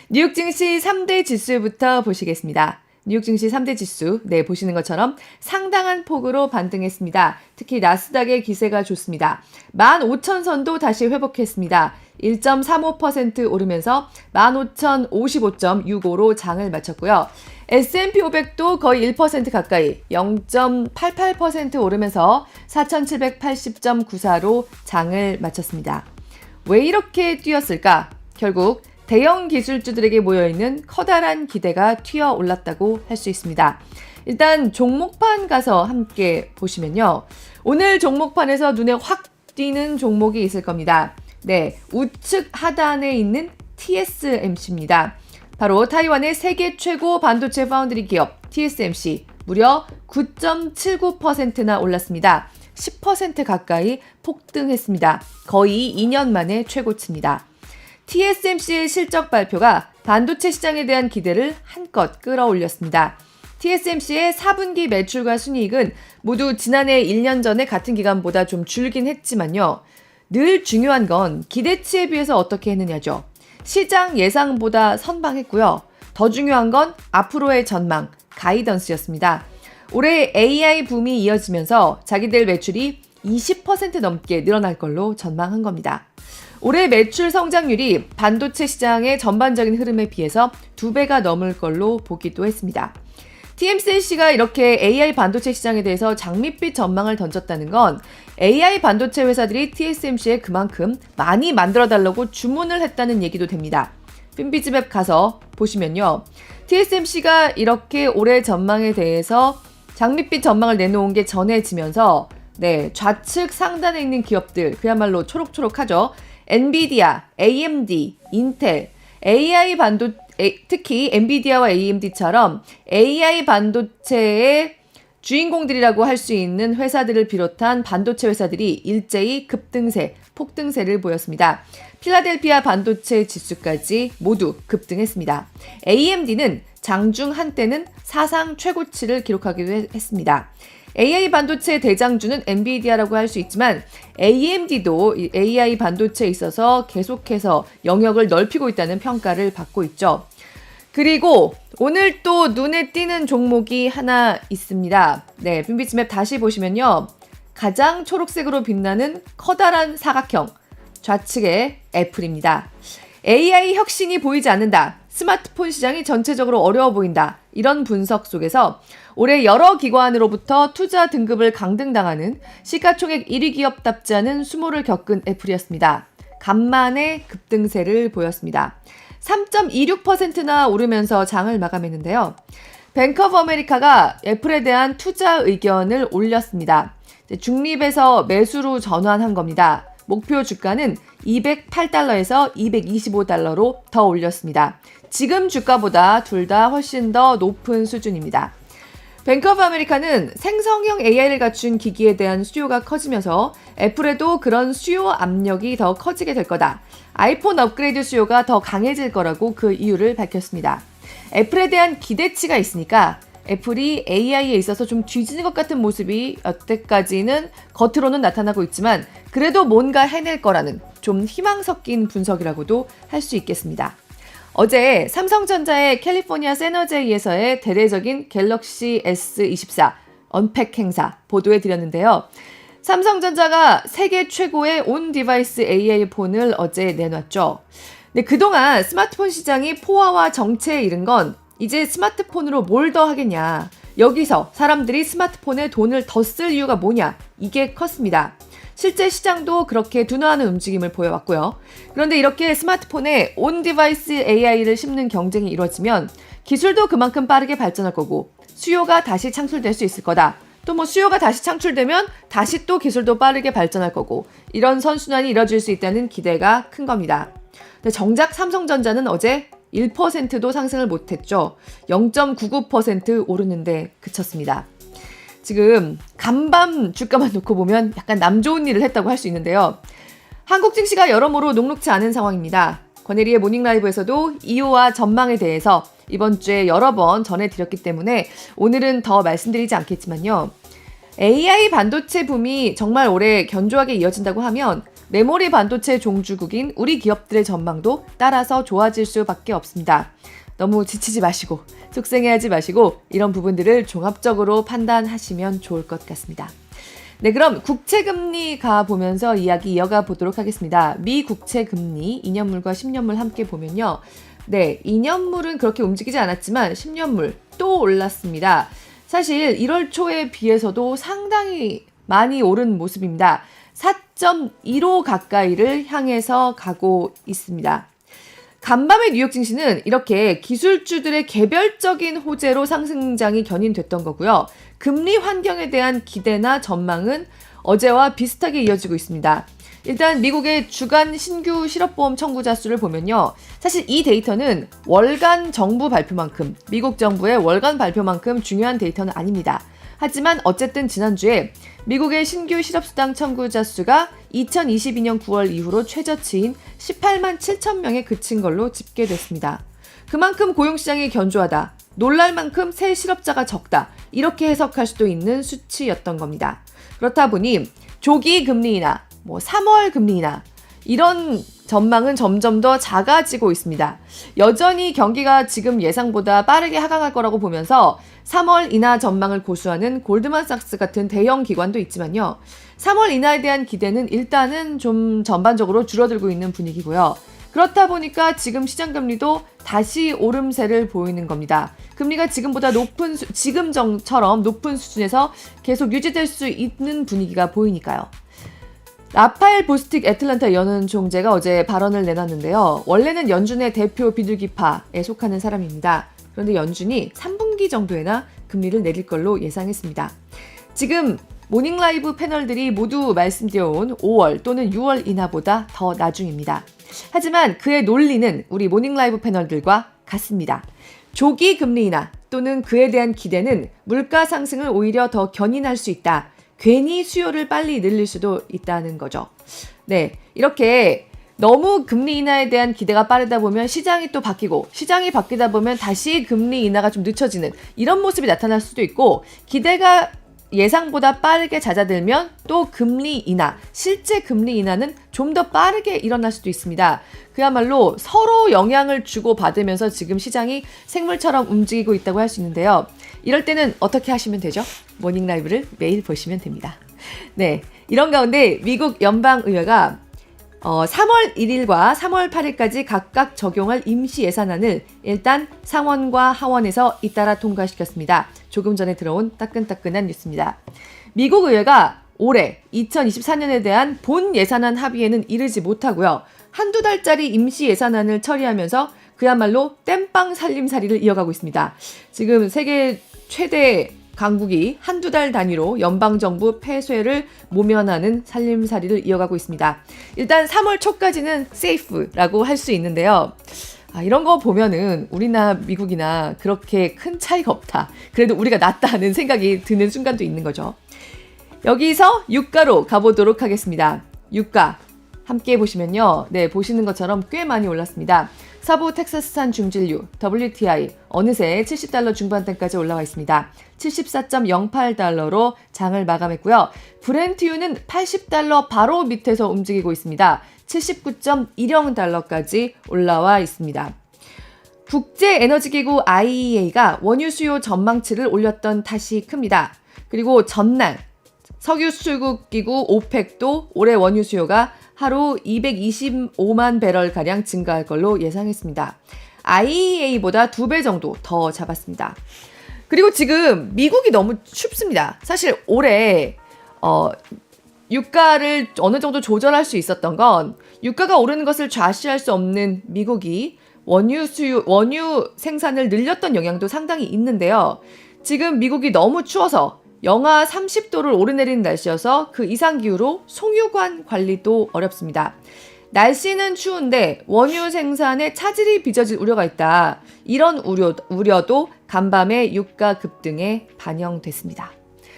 뉴욕 증시 3대 지수부터 보시겠습니다. 뉴욕 증시 3대 지수, 보시는 것처럼 상당한 폭으로 반등했습니다. 특히 나스닥의 기세가 좋습니다. 15,000선도 다시 회복했습니다. 1.35% 오르면서 15,055.65로 장을 마쳤고요. S&P 500도 거의 1% 가까이 0.88% 오르면서 4,780.94로 장을 마쳤습니다. 왜 이렇게 뛰었을까? 결국 대형 기술주들에게 모여있는 커다란 기대가 튀어 올랐다고 할 수 있습니다. 일단 종목판 가서 함께 보시면요. 오늘 종목판에서 눈에 확 띄는 종목이 있을 겁니다. 우측 하단에 있는 TSMC입니다. 바로 타이완의 세계 최고 반도체 파운드리 기업 TSMC 무려 9.79%나 올랐습니다. 10% 가까이 폭등했습니다. 거의 2년 만에 최고치입니다. TSMC의 실적 발표가 반도체 시장에 대한 기대를 한껏 끌어올렸습니다. TSMC의 4분기 매출과 순이익은 모두 지난해 1년 전에 같은 기간보다 좀 줄긴 했지만요. 늘 중요한 건 기대치에 비해서 어떻게 했느냐죠. 시장 예상보다 선방했고요. 더 중요한 건 앞으로의 전망, 가이던스였습니다. 올해 AI 붐이 이어지면서 자기들 매출이 20% 넘게 늘어날 걸로 전망한 겁니다. 올해 매출 성장률이 반도체 시장의 전반적인 흐름에 비해서 2배가 넘을 걸로 보기도 했습니다. TSMC가 이렇게 AI 반도체 시장에 대해서 장밋빛 전망을 던졌다는 건 AI 반도체 회사들이 TSMC에 그만큼 많이 만들어달라고 주문을 했다는 얘기도 됩니다. 핀비즈맵 가서 보시면요. TSMC가 이렇게 올해 전망에 대해서 장밋빛 전망을 내놓은 게 전해지면서 좌측 상단에 있는 기업들 그야말로 초록초록하죠. 엔비디아, AMD, 인텔, AI 특히 엔비디아와 AMD처럼 AI 반도체의 주인공들이라고 할 수 있는 회사들을 비롯한 반도체 회사들이 일제히 급등세, 폭등세를 보였습니다. 필라델피아 반도체 지수까지 모두 급등했습니다. AMD는 장중 한때는 사상 최고치를 기록하기도 했습니다. AI 반도체 대장주는 엔비디아라고 할 수 있지만 AMD도 AI 반도체에 있어서 계속해서 영역을 넓히고 있다는 평가를 받고 있죠. 그리고 오늘 또 눈에 띄는 종목이 하나 있습니다. 핀비즈맵 다시 보시면요. 가장 초록색으로 빛나는 커다란 사각형, 좌측의 애플입니다. AI 혁신이 보이지 않는다. 스마트폰 시장이 전체적으로 어려워 보인다. 이런 분석 속에서 올해 여러 기관으로부터 투자 등급을 강등당하는 시가총액 1위 기업답지 않은 수모를 겪은 애플이었습니다. 간만에 급등세를 보였습니다. 3.26%나 오르면서 장을 마감했는데요. 뱅크 오브 아메리카가 애플에 대한 투자 의견을 올렸습니다. 중립에서 매수로 전환한 겁니다. 목표 주가는 208달러에서 225달러로 더 올렸습니다. 지금 주가보다 둘 다 훨씬 더 높은 수준입니다. 뱅크 오브 아메리카는 생성형 AI를 갖춘 기기에 대한 수요가 커지면서 애플에도 그런 수요 압력이 더 커지게 될 거다. 아이폰 업그레이드 수요가 더 강해질 거라고 그 이유를 밝혔습니다. 애플에 대한 기대치가 있으니까 애플이 AI에 있어서 좀 뒤지는 것 같은 모습이 여태까지는 겉으로는 나타나고 있지만 그래도 뭔가 해낼 거라는 좀 희망 섞인 분석이라고도 할 수 있겠습니다. 어제 삼성전자의 캘리포니아 세너제이에서의 대대적인 갤럭시 S24 언팩 행사 보도해 드렸는데요. 삼성전자가 세계 최고의 온 디바이스 AI 폰을 어제 내놨죠. 그동안 스마트폰 시장이 포화와 정체에 이른 건 이제 스마트폰으로 뭘 더 하겠냐. 여기서 사람들이 스마트폰에 돈을 더 쓸 이유가 뭐냐. 이게 컸습니다. 실제 시장도 그렇게 둔화하는 움직임을 보여왔고요. 그런데 이렇게 스마트폰에 온 디바이스 AI를 심는 경쟁이 이루어지면 기술도 그만큼 빠르게 발전할 거고 수요가 다시 창출될 수 있을 거다. 또 수요가 다시 창출되면 다시 또 기술도 빠르게 발전할 거고 이런 선순환이 이뤄질 수 있다는 기대가 큰 겁니다. 근데 정작 삼성전자는 어제 1%도 상승을 못했죠. 0.99% 오르는데 그쳤습니다. 지금 간밤 주가만 놓고 보면 약간 남 좋은 일을 했다고 할 수 있는데요. 한국 증시가 여러모로 녹록지 않은 상황입니다. 권혜리의 모닝라이브에서도 이유와 전망에 대해서 이번 주에 여러 번 전해드렸기 때문에 오늘은 더 말씀드리지 않겠지만요. AI 반도체 붐이 정말 올해 견조하게 이어진다고 하면 메모리 반도체 종주국인 우리 기업들의 전망도 따라서 좋아질 수밖에 없습니다. 너무 지치지 마시고 속상해하지 마시고 이런 부분들을 종합적으로 판단하시면 좋을 것 같습니다. 네, 그럼 국채금리 가보면서 이야기 이어가 보도록 하겠습니다. 미 국채금리 2년물과 10년물 함께 보면요. 네, 2년물은 그렇게 움직이지 않았지만 10년물 또 올랐습니다. 사실 1월 초에 비해서도 상당히 많이 오른 모습입니다. 4.15 가까이를 향해서 가고 있습니다. 간밤의 뉴욕 증시는 이렇게 기술주들의 개별적인 호재로 상승장이 견인됐던 거고요. 금리 환경에 대한 기대나 전망은 어제와 비슷하게 이어지고 있습니다. 일단 미국의 주간 신규 실업보험 청구자 수를 보면요. 사실 이 데이터는 월간 정부 발표만큼, 미국 정부의 월간 발표만큼 중요한 데이터는 아닙니다. 하지만 어쨌든 지난주에 미국의 신규 실업수당 청구자 수가 2022년 9월 이후로 최저치인 18만 7천 명에 그친 걸로 집계됐습니다. 그만큼 고용시장이 견조하다, 놀랄 만큼 새 실업자가 적다, 이렇게 해석할 수도 있는 수치였던 겁니다. 그렇다 보니 조기 금리나 3월 금리나 이런 전망은 점점 더 작아지고 있습니다. 여전히 경기가 지금 예상보다 빠르게 하강할 거라고 보면서 3월 인하 전망을 고수하는 골드만삭스 같은 대형 기관도 있지만요. 3월 인하에 대한 기대는 일단은 좀 전반적으로 줄어들고 있는 분위기고요. 그렇다 보니까 지금 시장금리도 다시 오름세를 보이는 겁니다. 금리가 지금보다 지금처럼 높은 수준에서 계속 유지될 수 있는 분위기가 보이니까요. 라파엘 보스틱 애틀랜타 연은 총재가 어제 발언을 내놨는데요. 원래는 연준의 대표 비둘기파에 속하는 사람입니다. 그런데 연준이 3분기 정도에나 금리를 내릴 걸로 예상했습니다. 지금 모닝라이브 패널들이 모두 말씀드려온 5월 또는 6월 인하보다 더 나중입니다. 하지만 그의 논리는 우리 모닝라이브 패널들과 같습니다. 조기 금리 인하 또는 그에 대한 기대는 물가 상승을 오히려 더 견인할 수 있다. 괜히 수요를 빨리 늘릴 수도 있다는 거죠. 네, 이렇게 너무 금리 인하에 대한 기대가 빠르다 보면 시장이 또 바뀌고 시장이 바뀌다 보면 다시 금리 인하가 좀 늦춰지는 이런 모습이 나타날 수도 있고 기대가 예상보다 빠르게 잦아들면 또 금리 인하, 실제 금리 인하는 좀 더 빠르게 일어날 수도 있습니다. 그야말로 서로 영향을 주고받으면서 지금 시장이 생물처럼 움직이고 있다고 할 수 있는데요. 이럴 때는 어떻게 하시면 되죠? 모닝라이브를 매일 보시면 됩니다. 네, 이런 가운데 미국 연방의회가 3월 1일과 3월 8일까지 각각 적용할 임시 예산안을 일단 상원과 하원에서 잇따라 통과시켰습니다. 조금 전에 들어온 따끈따끈한 뉴스입니다. 미국 의회가 올해 2024년에 대한 본 예산안 합의에는 이르지 못하고요. 한두 달짜리 임시 예산안을 처리하면서 그야말로 땜빵 살림살이를 이어가고 있습니다. 지금 세계 최대 강국이 한두 달 단위로 연방정부 폐쇄를 모면하는 살림살이를 이어가고 있습니다. 일단 3월 초까지는 세이프라고 할 수 있는데요. 이런 거 보면은 우리나 미국이나 그렇게 큰 차이가 없다. 그래도 우리가 낫다는 생각이 드는 순간도 있는 거죠. 여기서 유가로 가보도록 하겠습니다. 유가 함께 보시면요. 네, 보시는 것처럼 꽤 많이 올랐습니다. 서부 텍사스산 중진유 WTI 어느새 $70 중반대까지 올라와 있습니다. 74.08달러로 장을 마감했고요. 브렌트유는 $80 바로 밑에서 움직이고 있습니다. 79.10달러까지 올라와 있습니다. 국제에너지기구 IEA가 원유 수요 전망치를 올렸던 탓이 큽니다. 그리고 전날 석유 수출국기구 오펙도 올해 원유 수요가 하루 225만 배럴가량 증가할 걸로 예상했습니다. IEA보다 2배 정도 더 잡았습니다. 그리고 지금 미국이 너무 춥습니다. 사실 올해 유가를 어느 정도 조절할 수 있었던 건 유가가 오르는 것을 좌시할 수 없는 미국이 원유 생산을 늘렸던 영향도 상당히 있는데요. 지금 미국이 너무 추워서 영하 30도를 오르내리는 날씨여서 그 이상 기후로 송유관 관리도 어렵습니다. 날씨는 추운데 원유 생산에 차질이 빚어질 우려가 있다. 이런 우려도 간밤의 유가 급등에 반영됐습니다.